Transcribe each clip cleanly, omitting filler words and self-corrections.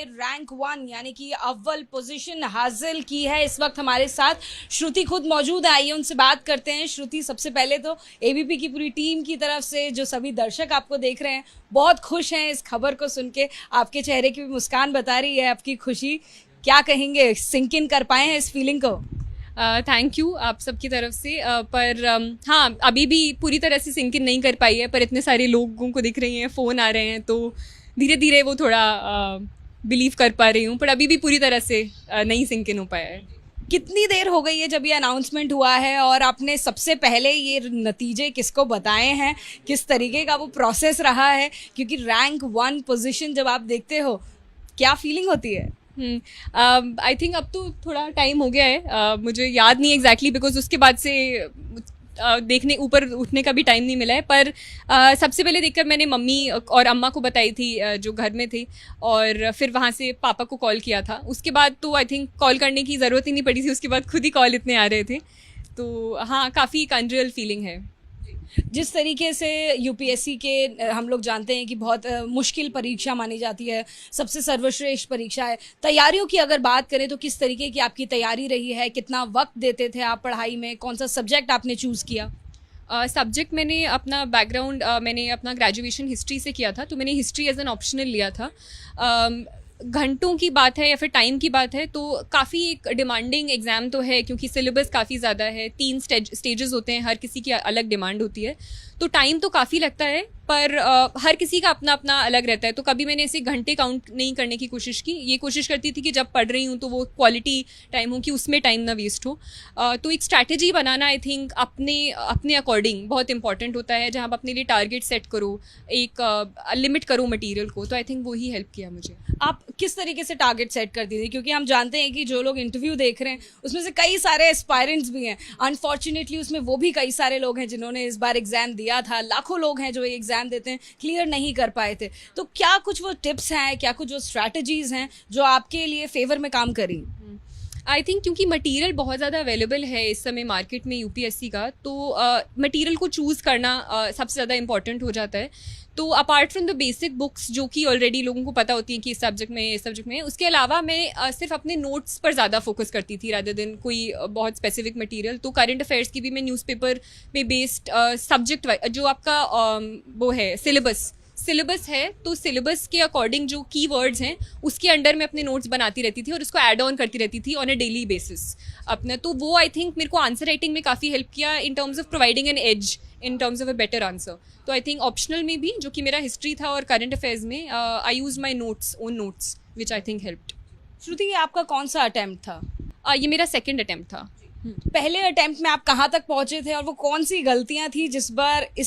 Rank 1 यानी कि अव्वल पोजीशन हासिल की है। इस वक्त हमारे साथ श्रुति खुद मौजूद है। आइए उनसे बात करते हैं। श्रुति, सबसे पहले तो एबीपी की पूरी टीम की तरफ से जो सभी दर्शक आपको देख रहे हैं बहुत खुश हैं इस खबर को सुन के। आपके चेहरे की भी मुस्कान बता रही है आपकी खुशी। क्या कहेंगे, सिंक इन कर पाए हैं इस फीलिंग को? थैंक यू आप सबकी तरफ से पर हाँ, अभी भी पूरी तरह से सिंक इन नहीं कर पाई है, पर इतने सारे लोगों को दिख रही हैं, फ़ोन आ रहे हैं, तो धीरे धीरे वो थोड़ा बिलीव कर पा रही हूँ, पर अभी भी पूरी तरह से नहीं सिंक इन हो पाया है। कितनी देर हो गई है जब ये अनाउंसमेंट हुआ है और आपने सबसे पहले ये नतीजे किसको बताए हैं? किस तरीके का वो प्रोसेस रहा है? क्योंकि रैंक 1 पोजीशन जब आप देखते हो, क्या फीलिंग होती है? आई थिंक अब तो थोड़ा टाइम हो गया है, मुझे याद नहीं एग्जैक्टली बिकॉज उसके बाद से देखने ऊपर उठने का भी टाइम नहीं मिला है, पर सबसे पहले देखकर मैंने मम्मी और अम्मा को बताई थी जो घर में थी, और फिर वहाँ से पापा को कॉल किया था। उसके बाद तो आई थिंक कॉल करने की ज़रूरत ही नहीं पड़ी थी, उसके बाद खुद ही कॉल इतने आ रहे थे। तो हाँ, काफ़ी एक अनरियल फीलिंग है। जिस तरीके से यूपीएससी के हम लोग जानते हैं कि बहुत मुश्किल परीक्षा मानी जाती है, सबसे सर्वश्रेष्ठ परीक्षा है। तैयारियों की अगर बात करें तो किस तरीके की आपकी तैयारी रही है? कितना वक्त देते थे आप पढ़ाई में? कौन सा सब्जेक्ट आपने चूज़ किया? सब्जेक्ट मैंने अपना बैकग्राउंड मैंने अपना ग्रेजुएशन हिस्ट्री से किया था, तो मैंने हिस्ट्री एज एन ऑप्शनल लिया था। घंटों की बात है या फिर टाइम की बात है तो काफ़ी एक डिमांडिंग एग्ज़ाम तो है, क्योंकि सिलेबस काफ़ी ज़्यादा है, 3 स्टेजेस होते हैं, हर किसी की अलग डिमांड होती है, तो टाइम तो काफ़ी लगता है, पर हर किसी का अपना अपना अलग रहता है। तो कभी मैंने ऐसे घंटे काउंट नहीं करने की कोशिश की, ये कोशिश करती थी कि जब पढ़ रही हूँ तो वो क्वालिटी टाइम हो, कि उसमें टाइम ना वेस्ट हो। तो एक स्ट्रैटेजी बनाना आई थिंक अपने अकॉर्डिंग बहुत इंपॉर्टेंट होता है, जहाँ आप अपने लिए टारगेट सेट करो, एक लिमिट करो मटीरियल को, तो आई थिंक वही हेल्प किया मुझे। आप किस तरीके से टारगेट सेट करती थी? क्योंकि हम जानते हैं कि जो लोग इंटरव्यू देख रहे हैं उसमें से कई सारे एस्पायरेंट्स भी हैं। अनफॉर्चुनेटली उसमें वो भी कई सारे लोग हैं जिन्होंने इस बार एग्जाम दिया था। लाखों लोग हैं जो ये एग्जाम देते हैं, क्लियर नहीं कर पाए थे। तो क्या कुछ वो टिप्स हैं, क्या कुछ वो स्ट्रैटेजीज हैं जो आपके लिए फेवर में काम करी? आई थिंक क्योंकि मटेरियल बहुत ज़्यादा अवेलेबल है इस समय मार्केट में यूपीएससी का, तो मटेरियल को चूज़ करना सबसे ज़्यादा इंपॉर्टेंट हो जाता है। तो apart from the basic books जो कि ऑलरेडी लोगों को पता होती हैं कि इस सब्जेक्ट में उसके अलावा मैं सिर्फ अपने नोट्स पर ज़्यादा फोकस करती थी रादर देन कोई बहुत स्पेसिफिक मटेरियल। तो करंट अफेयर्स की भी मैं न्यूज़पेपर पे बेस्ड सब्जेक्ट जो आपका वो है सिलेबस है, तो सिलेबस के अकॉर्डिंग जो कीवर्ड्स हैं उसके अंडर में अपने नोट्स बनाती रहती थी और उसको ऐड ऑन करती रहती थी ऑन अ डेली बेसिस अपना। तो वो आई थिंक मेरे को आंसर राइटिंग में काफ़ी हेल्प किया in terms of providing an as in terms of a better answer. तो आई थिंक ऑप्शनल में भी, जो कि मेरा हिस्ट्री था और करंट अफेयर्स में, I use my own notes which I think helped. Shruti, ये आपका कौन सा अटेम्प्ट था? ये मेरा सेकेंड अटेम्प्ट था। पहले अटेम्प्ट में आप कहाँ तक पहुंचे थे और वो कौन सी गलतियां थी इस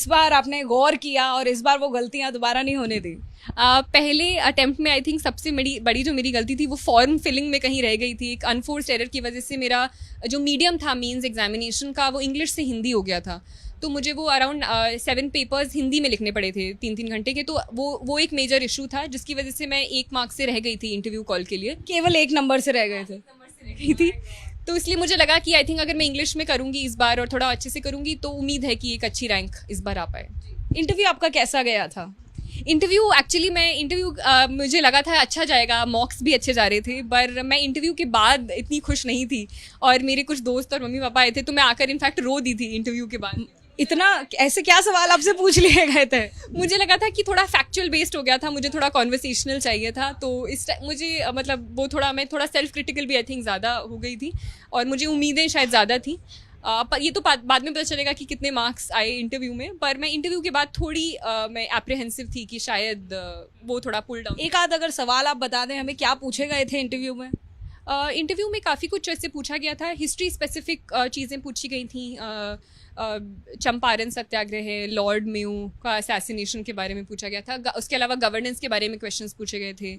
बार आपने गौर किया और इस बार वो गलतियां दोबारा नहीं होने दी? पहले अटेम्प्ट में आई थिंक सबसे बड़ी जो मेरी गलती थी वो फॉर्म फिलिंग में कहीं रह गई थी। एक अनफोर्स्ड एरर की वजह से मेरा जो मीडियम था मीन्स एग्जामिनेशन का, वो इंग्लिश से हिंदी हो गया था। तो मुझे वो अराउंड 7 पेपर्स हिंदी में लिखने पड़े थे 3-3 घंटे के। तो वो एक मेजर इशू था जिसकी वजह से मैं 1 मार्क्स से रह गई थी इंटरव्यू कॉल के लिए। केवल 1 नंबर से रह गए थे? रह गई थी। तो इसलिए मुझे लगा कि आई थिंक अगर मैं इंग्लिश में करूँगी इस बार और थोड़ा अच्छे से करूँगी तो उम्मीद है कि एक अच्छी रैंक इस बार आ पाए। इंटरव्यू आपका कैसा गया था? इंटरव्यू एक्चुअली मुझे लगा था अच्छा जाएगा, मॉक्स भी अच्छे जा रहे थे, पर मैं इंटरव्यू के बाद इतनी खुश नहीं थी और मेरे कुछ दोस्त और मम्मी पापा आए थे, तो मैं आकर इनफैक्ट रो दी थी इंटरव्यू के बाद। इतना ऐसे क्या सवाल आपसे पूछ लिए गए थे? मुझे लगा था कि थोड़ा फैक्चुअल बेस्ड हो गया था, मुझे थोड़ा कॉन्वर्सेशनल चाहिए था, तो मुझे मतलब वो मैं थोड़ा सेल्फ क्रिटिकल भी आई थिंक ज़्यादा हो गई थी और मुझे उम्मीदें शायद ज़्यादा थी। पर ये तो बाद में पता चलेगा कि कितने मार्क्स आए इंटरव्यू में, पर मैं इंटरव्यू के बाद थोड़ी मैं एप्रीहेंसिव थी कि शायद वो थोड़ा पुल डाउन। एक आध अगर सवाल आप बता दें हमें, क्या पूछे गए थे इंटरव्यू में? इंटरव्यू में काफ़ी कुछ ऐसे पूछा गया था, हिस्ट्री स्पेसिफिक चीज़ें पूछी गई थी। चंपारण सत्याग्रह है, लॉर्ड मेयो का असैसिनेशन के बारे में पूछा गया था। उसके अलावा गवर्नेंस के बारे में क्वेश्चंस पूछे गए थे।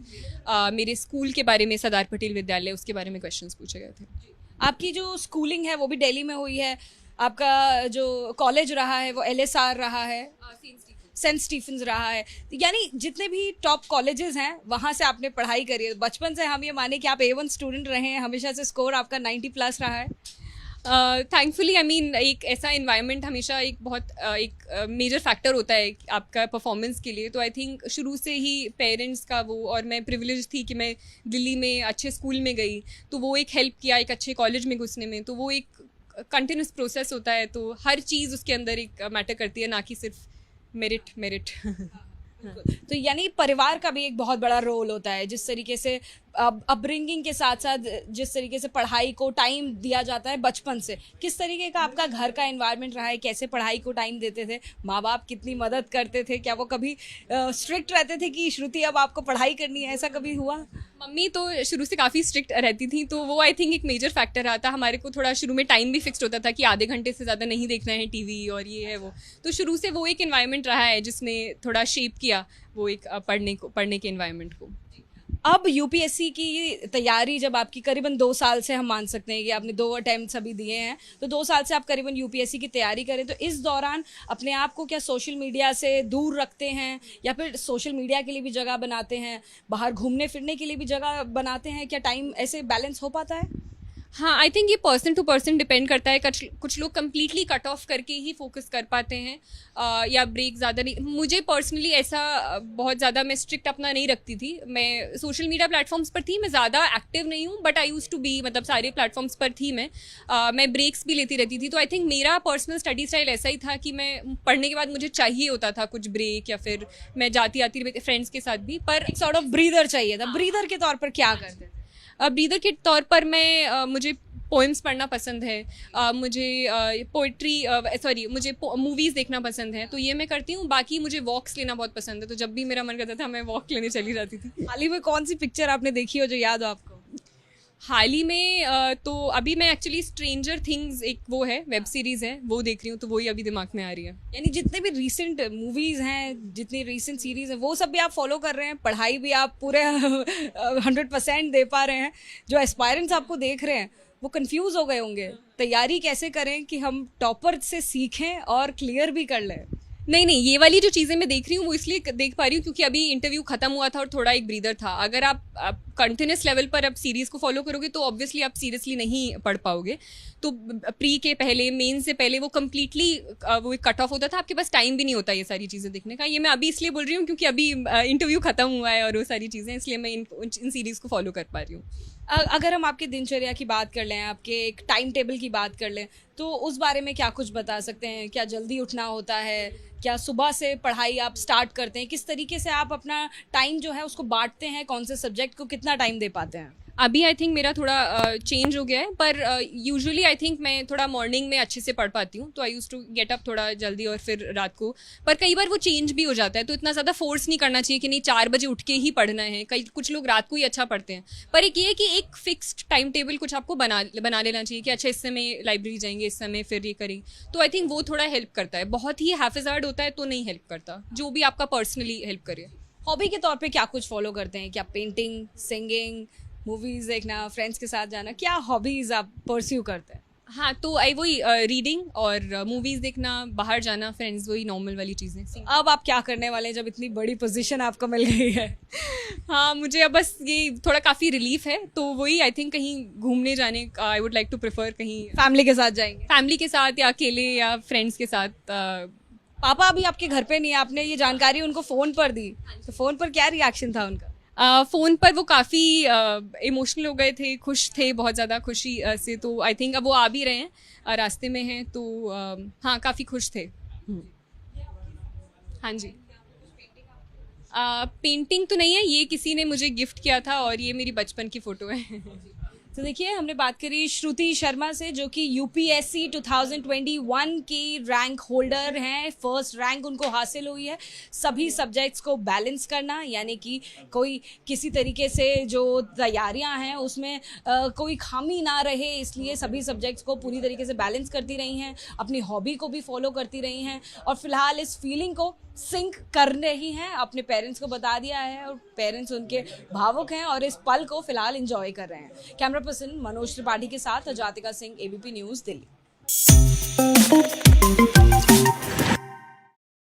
मेरे स्कूल के बारे में, सरदार पटेल विद्यालय, उसके बारे में क्वेश्चंस पूछे गए थे। आपकी जो स्कूलिंग है वो भी दिल्ली में हुई है, आपका जो कॉलेज रहा है वो LSR रहा है, सेंट स्टीफेंस रहा है, यानी जितने भी टॉप कॉलेजेस हैं वहाँ से आपने पढ़ाई करी है। बचपन से हम ये माने कि आप A1 स्टूडेंट रहे हैं, हमेशा से स्कोर आपका 90+ रहा है? थैंकफुली आई मीन एक ऐसा इन्वायरमेंट हमेशा एक बहुत एक मेजर फैक्टर होता है आपका परफॉर्मेंस के लिए. तो आई थिंक शुरू से ही पेरेंट्स का वो, और मैं प्रिविलेज थी कि मैं दिल्ली में अच्छे स्कूल में गई, तो वो एक हेल्प किया एक अच्छे कॉलेज में घुसने में. तो वो एक कंटिन्यूस प्रोसेस होता है, तो हर चीज़ उसके अंदर एक मैटर करती है, ना कि सिर्फ मेरिट. तो यानी परिवार का भी एक बहुत बड़ा रोल होता है. जिस तरीके से अपब्रिंगिंग के साथ साथ जिस तरीके से पढ़ाई को टाइम दिया जाता है बचपन से, किस तरीके का आपका घर का एनवायरनमेंट रहा है, कैसे पढ़ाई को टाइम देते थे, माँ बाप कितनी मदद करते थे, क्या वो कभी स्ट्रिक्ट रहते थे कि श्रुति अब आपको पढ़ाई करनी है, ऐसा कभी हुआ? मम्मी तो शुरू से काफ़ी स्ट्रिक्ट रहती थी, तो वो आई थिंक एक मेजर फैक्टर रहा था. हमारे को थोड़ा शुरू में टाइम भी फिक्स्ड होता था कि आधे घंटे से ज़्यादा नहीं देखना है टीवी और ये है वो. तो शुरू से वो एक एनवायरनमेंट रहा है जिसने थोड़ा शेप किया वो एक पढ़ने के एनवायरनमेंट को. अब यूपीएससी की तैयारी जब आपकी करीबन 2 साल से हम मान सकते हैं कि आपने 2 अटेम्प्ट्स अभी दिए हैं, तो 2 साल से आप करीबन यूपीएससी की तैयारी करें, तो इस दौरान अपने आप को क्या सोशल मीडिया से दूर रखते हैं या फिर सोशल मीडिया के लिए भी जगह बनाते हैं, बाहर घूमने फिरने के लिए भी जगह बनाते हैं, क्या टाइम ऐसे बैलेंस हो पाता है? हाँ, आई थिंक ये पर्सन टू पर्सन डिपेंड करता है. कुछ लोग कम्प्लीटली कट ऑफ करके ही फोकस कर पाते हैं, या ब्रेक ज़्यादा नहीं. मुझे पर्सनली ऐसा बहुत ज़्यादा मैं स्ट्रिक्ट अपना नहीं रखती थी. मैं सोशल मीडिया प्लेटफॉर्म्स पर थी, मैं ज़्यादा एक्टिव नहीं हूँ, but I use to be, मतलब सारे प्लेटफॉर्म्स पर थी मैं ब्रेक्स भी लेती रहती थी. तो आई थिंक मेरा पर्सनल स्टडी स्टाइल ऐसा ही था कि मैं पढ़ने के बाद मुझे चाहिए होता था कुछ ब्रेक, या फिर मैं जाती आती फ्रेंड्स के साथ भी. पर एक सॉर्ट ऑफ ब्रीदर चाहिए था. ब्रीदर के तौर पर क्या करते थे? ब्रीदर के तौर पर मैं मुझे पोएम्स पढ़ना पसंद है, मुझे मुझे मूवीज़ देखना पसंद है, तो ये मैं करती हूँ. बाकी मुझे वॉक्स लेना बहुत पसंद है, तो जब भी मेरा मन करता था मैं वॉक लेने चली जाती थी. हाल ही में कौन सी पिक्चर आपने देखी हो जो याद हो आपको? हाल ही में तो अभी मैं एक्चुअली स्ट्रेंजर थिंग्स, एक वो है वेब सीरीज़ है, वो देख रही हूँ, तो वही अभी दिमाग में आ रही है. यानी जितने भी रीसेंट मूवीज़ हैं, जितनी रीसेंट सीरीज़ हैं, वो सब भी आप फॉलो कर रहे हैं, पढ़ाई भी आप पूरे 100% दे पा रहे हैं. जो एस्पायरेंट्स आपको देख रहे हैं वो कंफ्यूज हो गए होंगे, तैयारी कैसे करें कि हम टॉपर से सीखें और क्लियर भी कर लें. नहीं, ये वाली जो चीज़ें मैं देख रही हूँ वो इसलिए देख पा रही हूँ क्योंकि अभी इंटरव्यू खत्म हुआ था और थोड़ा एक ब्रीदर था. अगर आप कंटिन्यूस लेवल पर अब सीरीज़ को फॉलो करोगे तो ऑब्वियसली आप सीरियसली नहीं पढ़ पाओगे. तो प्री के पहले, मेन से पहले वो कम्प्लीटली वो कट ऑफ होता था, आपके पास टाइम भी नहीं होता ये सारी चीज़ें देखने का. ये मैं अभी इसलिए बोल रही हूँ क्योंकि अभी इंटरव्यू खत्म हुआ है और वो सारी चीज़ें, इसलिए मैं इन सीरीज़ को फॉलो कर पा रही हूँ. अगर हम आपकी दिनचर्या की बात कर लें, आपके एक टाइम टेबल की बात कर लें, तो उस बारे में क्या कुछ बता सकते हैं? क्या जल्दी उठना होता है? क्या सुबह से पढ़ाई आप स्टार्ट करते हैं? किस तरीके से आप अपना टाइम जो है उसको बांटते हैं? कौन से सब्जेक्ट को कितना टाइम दे पाते हैं? अभी आई थिंक मेरा थोड़ा चेंज हो गया है, पर यूजुअली आई थिंक मैं थोड़ा मॉर्निंग में अच्छे से पढ़ पाती हूँ, तो आई यूज़ टू गेट अप थोड़ा जल्दी और फिर रात को. पर कई बार वो चेंज भी हो जाता है, तो इतना ज़्यादा फोर्स नहीं करना चाहिए कि नहीं 4 बजे उठ के ही पढ़ना है. कुछ लोग रात को ही अच्छा पढ़ते हैं, पर एक ये है कि एक फिक्स्ड टाइम टेबल कुछ आपको बना लेना चाहिए कि अच्छा इस समय लाइब्रेरी जाएंगे, इस समय फिर ये करें. तो आई थिंक वो थोड़ा हेल्प करता है. बहुत ही हैफिजार्ड होता है तो नहीं हेल्प करता, जो भी आपका पर्सनली हेल्प करे. हॉबी के तौर पे क्या कुछ फॉलो करते हैं? क्या पेंटिंग, सिंगिंग, मूवीज देखना, फ्रेंड्स के साथ जाना, क्या हॉबीज आप परस्यू करते हैं? हाँ, तो वही रीडिंग और मूवीज़ देखना, बाहर जाना, फ्रेंड्स, वही नॉर्मल वाली चीज़ें. अब आप क्या करने वाले हैं जब इतनी बड़ी पोजीशन आपको मिल गई है? हाँ, मुझे अब बस ये थोड़ा काफ़ी रिलीफ है, तो वही आई थिंक कहीं घूमने जाने का I would like to prefer. कहीं फैमिली के साथ जाएंगे? फैमिली के साथ या अकेले या फ्रेंड्स के साथ. पापा अभी आपके घर पे नहीं है, आपने ये जानकारी उनको फ़ोन पर दी, तो फ़ोन पर क्या रिएक्शन था उनका? फ़ोन पर वो काफ़ी इमोशनल हो गए थे, खुश थे, बहुत ज़्यादा खुशी से. तो आई थिंक अब वो आ भी रहे हैं, रास्ते में हैं, तो हाँ काफ़ी खुश थे. हाँ जी. पेंटिंग तो नहीं है, ये किसी ने मुझे गिफ्ट किया था और ये मेरी बचपन की फ़ोटो है. तो देखिए, हमने बात करी श्रुति शर्मा से, जो कि यूपीएससी 2021 की रैंक होल्डर हैं. फर्स्ट रैंक उनको हासिल हुई है. सभी सब्जेक्ट्स को बैलेंस करना, यानी कि कोई किसी तरीके से जो तैयारियां हैं उसमें कोई खामी ना रहे, इसलिए सभी सब्जेक्ट्स को पूरी तरीके से बैलेंस करती रही हैं. अपनी हॉबी को भी फॉलो करती रही हैं और फिलहाल इस फीलिंग को सिंक कर रही हैं. अपने पेरेंट्स को बता दिया है और पेरेंट्स उनके भावुक हैं और इस पल को फिलहाल एंजॉय कर रहे हैं. कैमरा पर्सन मनोज त्रिपाठी के साथ अजातिका सिंह, एबीपी न्यूज़, दिल्ली.